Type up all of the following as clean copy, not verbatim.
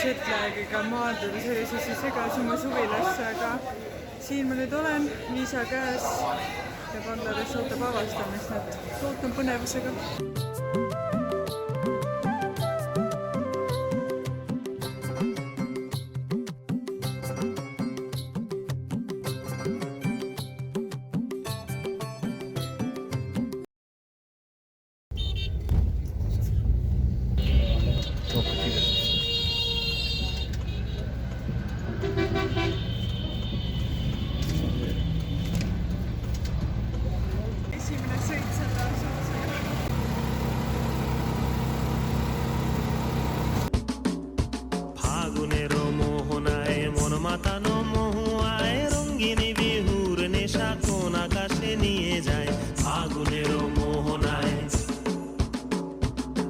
jetlagiga maanduda sellisesse segasima suvilasse, aga siin ma nüüd olen, viisa käes ja Bangladesh ootab avastamist, et ootan põnevusega.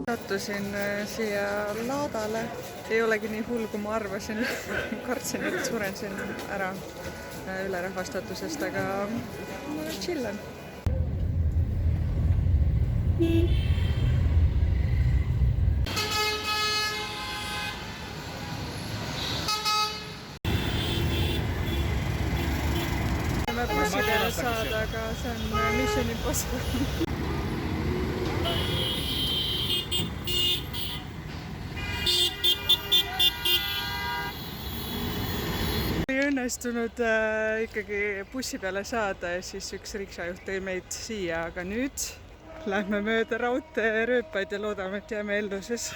Sattusin siia laadale, ei olegi nii hull, kui ma arvasin. Kartsin, et suren siin ära ülerahvastatusest, aga ma chillan. Bussi peale saada, aga see on Mission Impossible. Õnnestunud ikkagi bussi peale saada ja siis üks riksajuht tõi meid siia, aga nüüd lähme mööda raudteerööpaid ja loodame, et jääme ellu siis.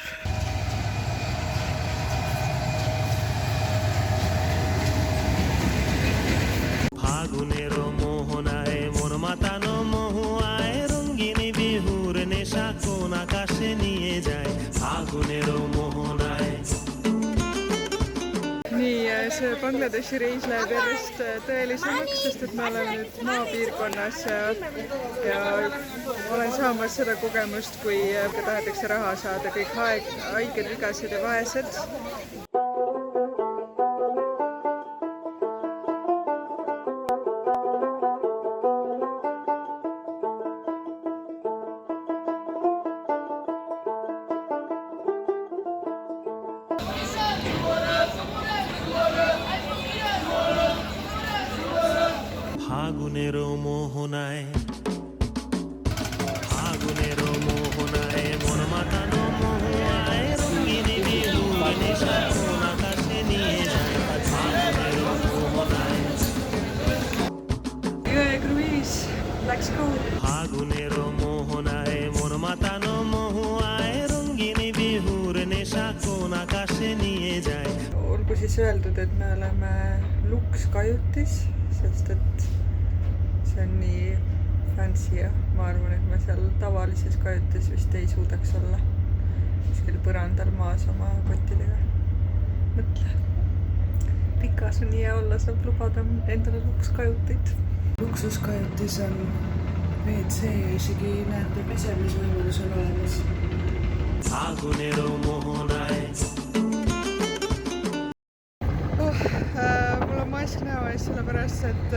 Nii, see Bangladeshi reis läheb järjest tõelisemaks, sest et me oleme nüüd maapiirkonnas ja olen saamas seda kogemust, kui tahetakse raha saada kõik haiged, vigased ja vaesed. Jõekruiis, let's go! Olgu siis öeldud, et me oleme lukskajutis, sest et see on nii fancy ja ma arvan, et ma seal tavalises kajutis vist ei suudaks olla kuskil põrandal maas oma kottidega. Mõtle, Rikas on hea olla, saab lubada endale lukskajutit. Luksuskajutis on WC ja isegi näete pesemisvõimalus on olemas. Mul on mask näo ees sellepärast, et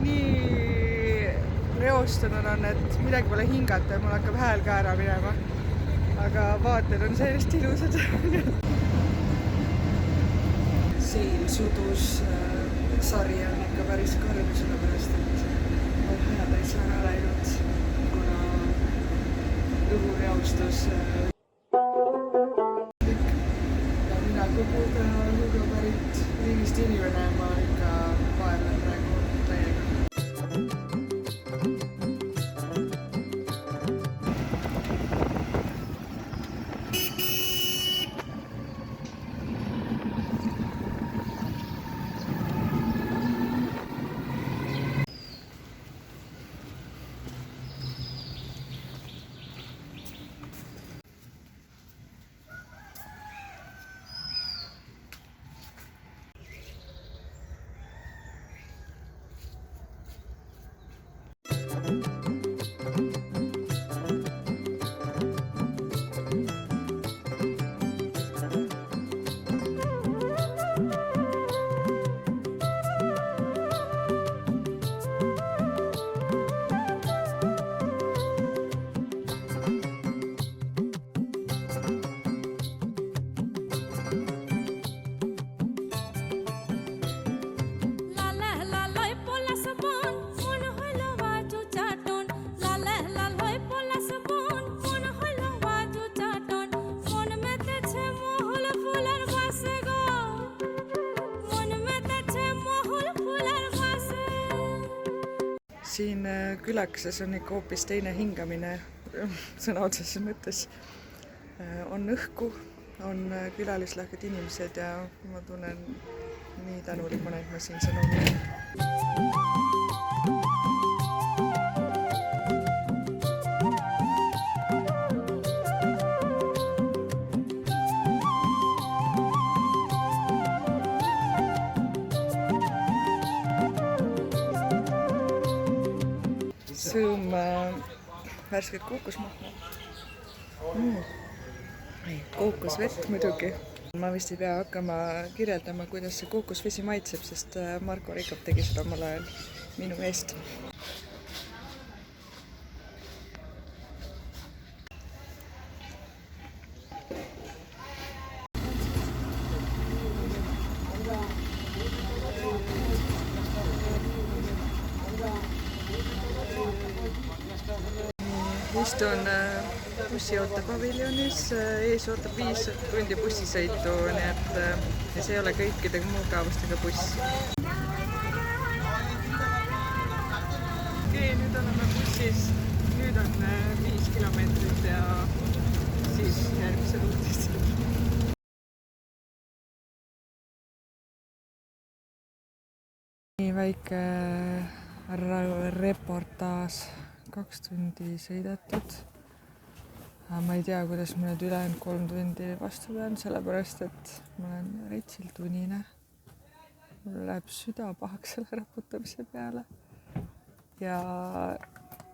nii reostunud on, et midagi pole hingata ja mul hakkab hääl ka ära minema. Aga vaated on sellest ilusad. Siin sudus sari on ikka päris karm, sellepärast et on hädatäis ära läinud, kuna õhureostus ja mina kogu pärit riigist inimene, ma ikka vaevlen praegu täiega. siin külakeses on ikka hoopis teine hingamine, sõna otseses mõttes. On õhku, on külalislahked inimesed ja ma tunnen nii tänulikuna, et ma siin sõna olen. Sõõm värsket kookosmahla. Kookosvett muidugi. Ma vist ei pea hakkama kirjeldama, kuidas see kookosvesi maitseb, sest Marko Rikop tegi seda omal ajal minu eest. Istun bussiootepaviljonis, ees ootab 5 tundi bussisõitu, nii et ja see ei ole kõikide mugavustega buss. Okei, nüüd oleme bussis, nüüd on 5 kilomeetrit ja siis järgmised uudised. Nii väike reportaaž. 2 tundi sõidetud. Ma ei tea, kuidas ma nüüd ülejäänud 3 tundi vastu pean, sellepärast et ma olen retsilt unine. Mul läheb süda pahaks selle raputamise peale. Ja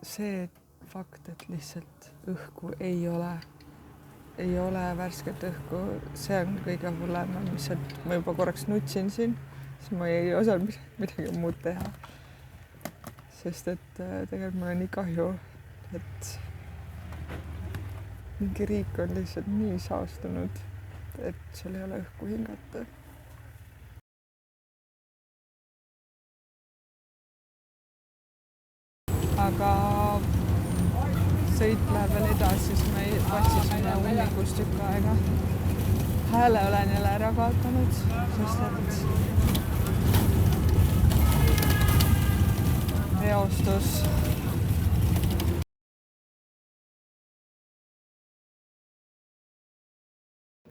see fakt, et lihtsalt õhku ei ole värsket õhku, see on kõige hullem, mis ma juba korraks nutsin siin, siis ma ei osanud midagi muud teha. Sest et tegelikult mul on nii kahju, et mingi riik on lihtsalt nii saastunud, et seal ei ole õhku hingata. Aga sõit läheb veel edasi, siis ma vatsisime ummikus tükk aega. Hääle olen jälle ära kaotanud, sest et reostus.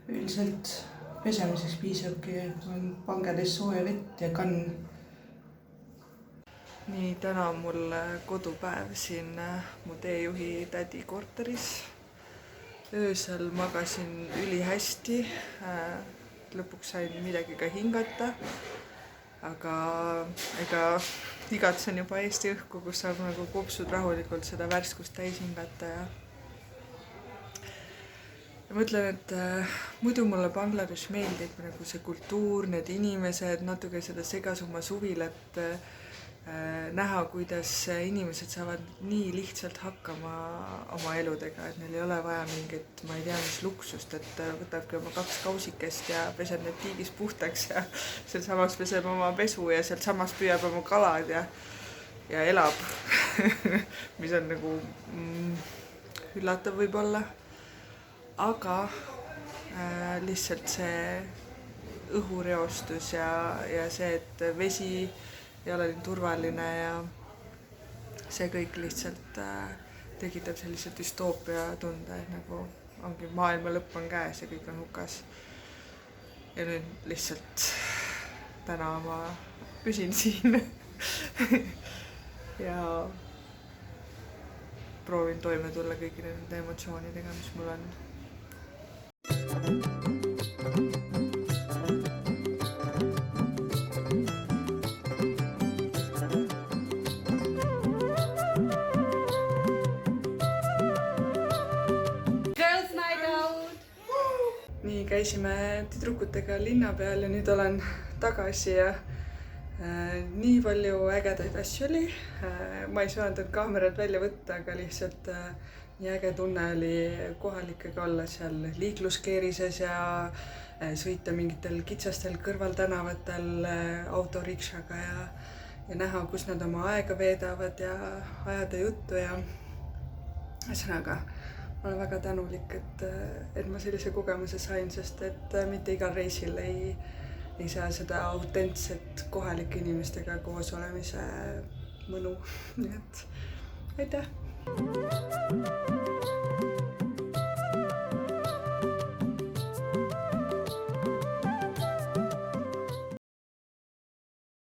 Üldiselt pesemiseks piisabki, pangedes sooja vett ja kann. Nii, täna on mul kodupäev siin mu teejuhi tädi korteris. Öösel magasin ülihästi, lõpuks sain midagi ka hingata. Aga ega igatsen juba Eesti õhku, kus saab nagu kopsud rahulikult seda värskust täis hingata ja mõtlen, et muidu mulle Bangladesh meeldib nagu see kultuur, need inimesed, natuke seda segasuma suvilat, näha, kuidas inimesed saavad nii lihtsalt hakkama oma eludega, et neil ei ole vaja mingit, ma ei tea, mis luksust, et võtabki oma 2 kausikest ja peseb need tiigis puhtaks ja seal samas peseb oma pesu ja sealt samas püüab oma kalad ja elab, mis on nagu üllatav võib-olla. Aga lihtsalt see õhureostus ja see, et vesi ei ole nii turvaline ja see kõik lihtsalt tekitab sellise düstoopia tunde, et nagu ongi maailma lõpp on käes ja kõik on hukas. Ja nüüd lihtsalt täna ma püsin siin ja proovin toime tulla kõigi nende emotsioonidega, mis mul on. Nii, käisime tüdrukutega linna peal ja nüüd olen tagasi ja nii palju ägedaid asju oli. Ma ei saanud kaamerat välja võtta, aga lihtsalt nii äge tunne oli kohalikega olla seal liikluskeerises ja sõita mingitel kitsastel kõrvaltänavatel autorikšaga ja näha, kus nad oma aega veedavad ja ajada juttu ja ühesõnaga. Ma olen väga tänulik, et ma sellise kogemuse sain, sest et mitte igal reisil ei saa seda autentset kohalike inimestega koos olemise mõnu, nii et aitäh!